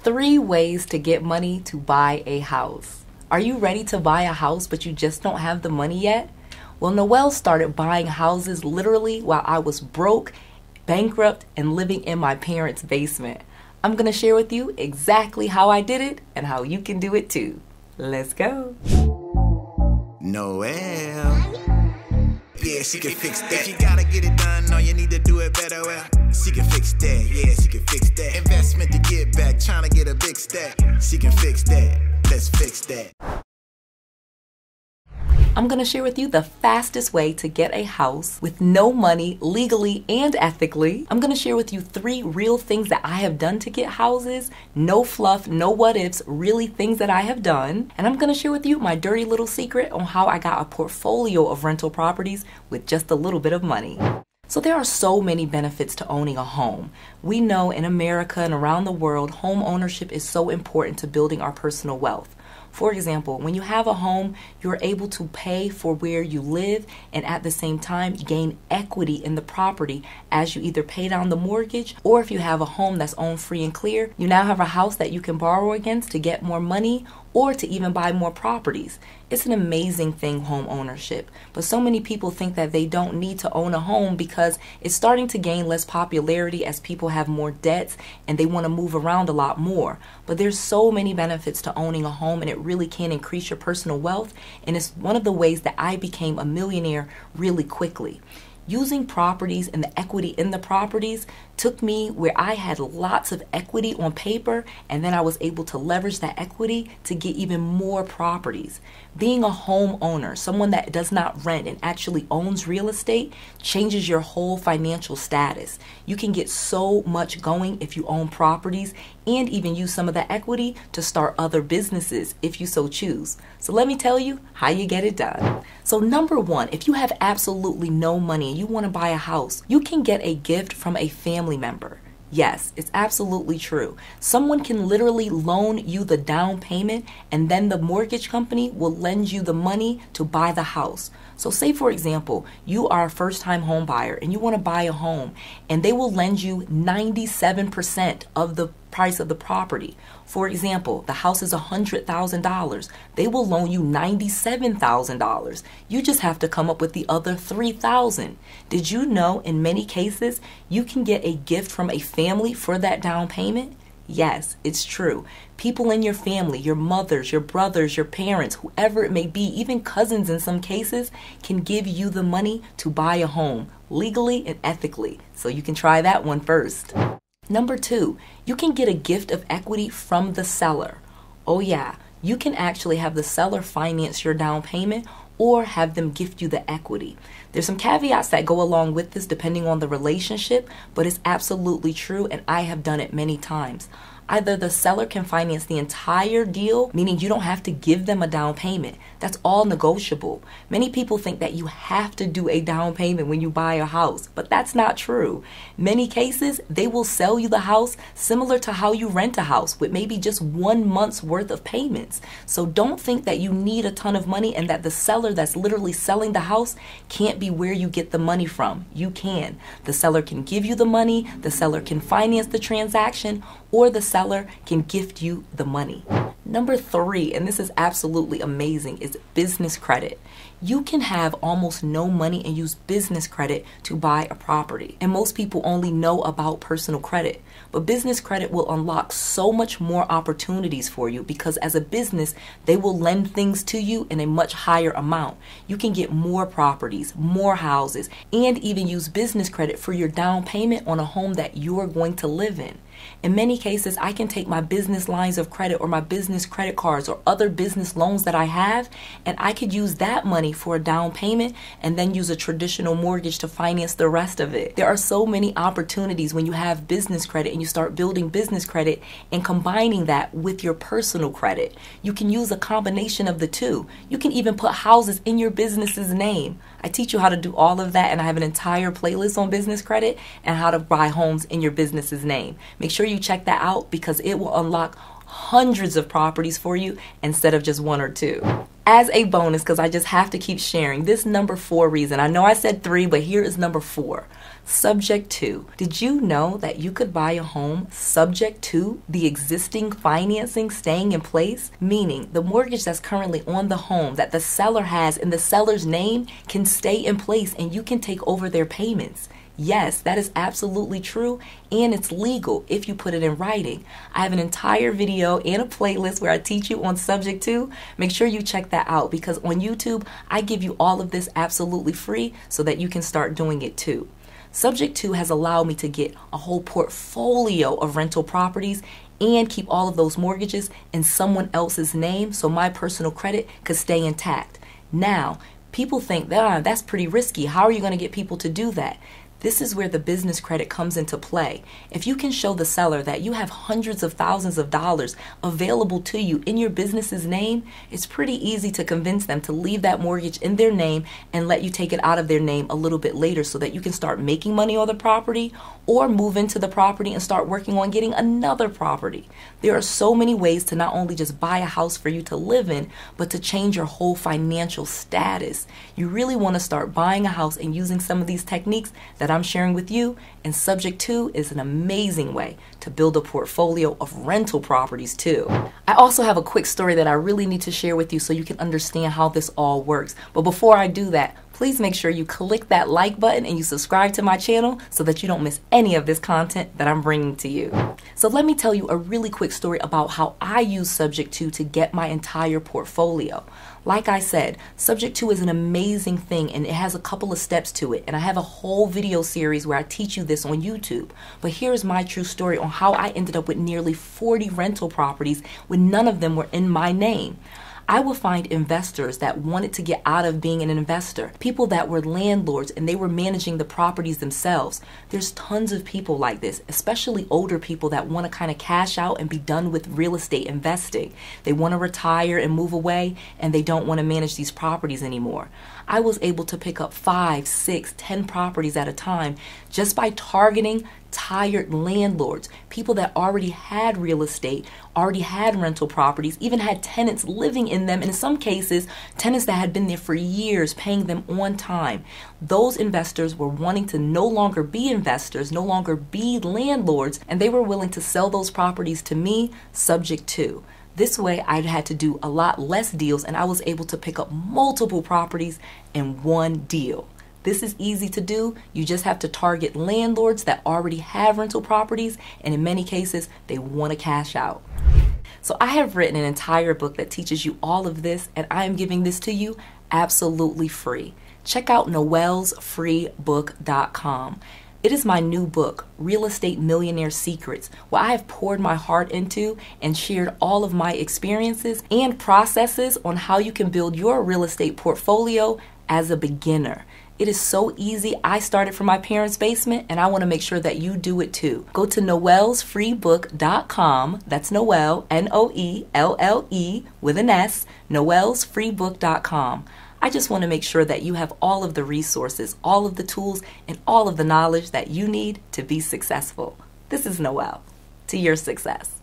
3 ways to get money to buy a house. Are you ready to buy a house but you just don't have the money yet? Well, Noelle started buying houses literally while I was broke, bankrupt, and living in my parents' basement. I'm going to share with you exactly how I did it and how you can do it too. Let's go. Noelle. Yeah, she can fix that. If you gotta get it done, all you need to do it better. Well, she can fix that. Yeah, she can fix that. Investment to get back, trying to get a big stack. She can fix that. Let's fix that. I'm going to share with you the fastest way to get a house with no money, legally and ethically. I'm going to share with you 3 real things that I have done to get houses. No fluff, no what ifs, really things that I have done. And I'm going to share with you my dirty little secret on how I got a portfolio of rental properties with just a little bit of money. So there are so many benefits to owning a home. We know in America and around the world, home ownership is so important to building our personal wealth. For example, when you have a home, you're able to pay for where you live and at the same time gain equity in the property as you either pay down the mortgage, or if you have a home that's owned free and clear, you now have a house that you can borrow against to get more money or to even buy more properties. It's an amazing thing, home ownership. But so many people think that they don't need to own a home because it's starting to gain less popularity as people have more debts and they want to move around a lot more. But there's so many benefits to owning a home, and it really can increase your personal wealth. And it's one of the ways that I became a millionaire really quickly. Using properties and the equity in the properties took me where I had lots of equity on paper, and then I was able to leverage that equity to get even more properties. Being a homeowner, someone that does not rent and actually owns real estate, changes your whole financial status. You can get so much going if you own properties and even use some of that equity to start other businesses if you so choose. So let me tell you how you get it done. So number 1, if you have absolutely no money and you want to buy a house, you can get a gift from a family member. Yes, it's absolutely true. Someone can literally loan you the down payment, and then the mortgage company will lend you the money to buy the house. So say, for example, you are a first-time home buyer and you want to buy a home, and they will lend you 97% of the price of the property. For example, the house is $100,000. They will loan you $97,000. You just have to come up with the other $3,000. Did you know in many cases you can get a gift from a family for that down payment? Yes, it's true. People in your family, your mothers, your brothers, your parents, whoever it may be, even cousins in some cases, can give you the money to buy a home legally and ethically. So you can try that one first. Number 2, you can get a gift of equity from the seller. Oh yeah, you can actually have the seller finance your down payment or have them gift you the equity. There's some caveats that go along with this depending on the relationship, but it's absolutely true, and I have done it many times. Either the seller can finance the entire deal, meaning you don't have to give them a down payment. That's all negotiable. Many people think that you have to do a down payment when you buy a house, but that's not true. Many cases, they will sell you the house similar to how you rent a house with maybe just 1 month's worth of payments. So don't think that you need a ton of money and that the seller that's literally selling the house can't be where you get the money from. You can. The seller can give you the money, the seller can finance the transaction, or the seller can gift you the money. Number 3, and this is absolutely amazing, is business credit. You can have almost no money and use business credit to buy a property. And most people only know about personal credit. But business credit will unlock so much more opportunities for you because as a business, they will lend things to you in a much higher amount. You can get more properties, more houses, and even use business credit for your down payment on a home that you are going to live in. In many cases, I can take my business lines of credit or my business credit cards or other business loans that I have, and I could use that money for a down payment and then use a traditional mortgage to finance the rest of it. There are so many opportunities when you have business credit and you start building business credit and combining that with your personal credit. You can use a combination of the two. You can even put houses in your business's name. I teach you how to do all of that, and I have an entire playlist on business credit and how to buy homes in your business's name. Make sure you check that out because it will unlock hundreds of properties for you instead of just 1 or 2. As a bonus, because I just have to keep sharing, this number 4 reason. I know I said 3, but here is number 4. Subject to. Did you know that you could buy a home subject to the existing financing staying in place? Meaning the mortgage that's currently on the home that the seller has in the seller's name can stay in place and you can take over their payments. Yes, that is absolutely true, and it's legal if you put it in writing. I have an entire video and a playlist where I teach you on subject to. Make sure you check that out because on YouTube, I give you all of this absolutely free so that you can start doing it too. Subject to has allowed me to get a whole portfolio of rental properties and keep all of those mortgages in someone else's name so my personal credit could stay intact. Now, people think that's pretty risky. How are you going to get people to do that? This is where the business credit comes into play. If you can show the seller that you have hundreds of thousands of dollars available to you in your business's name, it's pretty easy to convince them to leave that mortgage in their name and let you take it out of their name a little bit later so that you can start making money on the property or move into the property and start working on getting another property. There are so many ways to not only just buy a house for you to live in, but to change your whole financial status. You really want to start buying a house and using some of these techniques that I'm sharing with you, and subject to is an amazing way to build a portfolio of rental properties too. I also have a quick story that I really need to share with you so you can understand how this all works. But before I do that, please make sure you click that like button and you subscribe to my channel so that you don't miss any of this content that I'm bringing to you. So let me tell you a really quick story about how I use subject to get my entire portfolio. Like I said, subject to is an amazing thing and it has a couple of steps to it, and I have a whole video series where I teach you this on YouTube. But here's my true story on how I ended up with nearly 40 rental properties when none of them were in my name. I will find investors that wanted to get out of being an investor, people that were landlords and they were managing the properties themselves. There's tons of people like this, especially older people that want to kind of cash out and be done with real estate investing. They want to retire and move away and they don't want to manage these properties anymore. I was able to pick up 5, 6, 10 properties at a time just by targeting tired landlords, people that already had real estate, already had rental properties, even had tenants living in them, and in some cases, tenants that had been there for years, paying them on time. Those investors were wanting to no longer be investors, no longer be landlords, and they were willing to sell those properties to me, subject to. This way, I'd had to do a lot less deals, and I was able to pick up multiple properties in one deal. This is easy to do. You just have to target landlords that already have rental properties, and in many cases, they want to cash out. So I have written an entire book that teaches you all of this, and I am giving this to you absolutely free. Check out noelsfreebook.com. It is my new book, Real Estate Millionaire Secrets, where I have poured my heart into and shared all of my experiences and processes on how you can build your real estate portfolio as a beginner. It is so easy. I started from my parents' basement, and I want to make sure that you do it too. Go to noelsfreebook.com. That's Noelle, Noelle with an S, noelsfreebook.com. I just want to make sure that you have all of the resources, all of the tools, and all of the knowledge that you need to be successful. This is Noelle. To your success.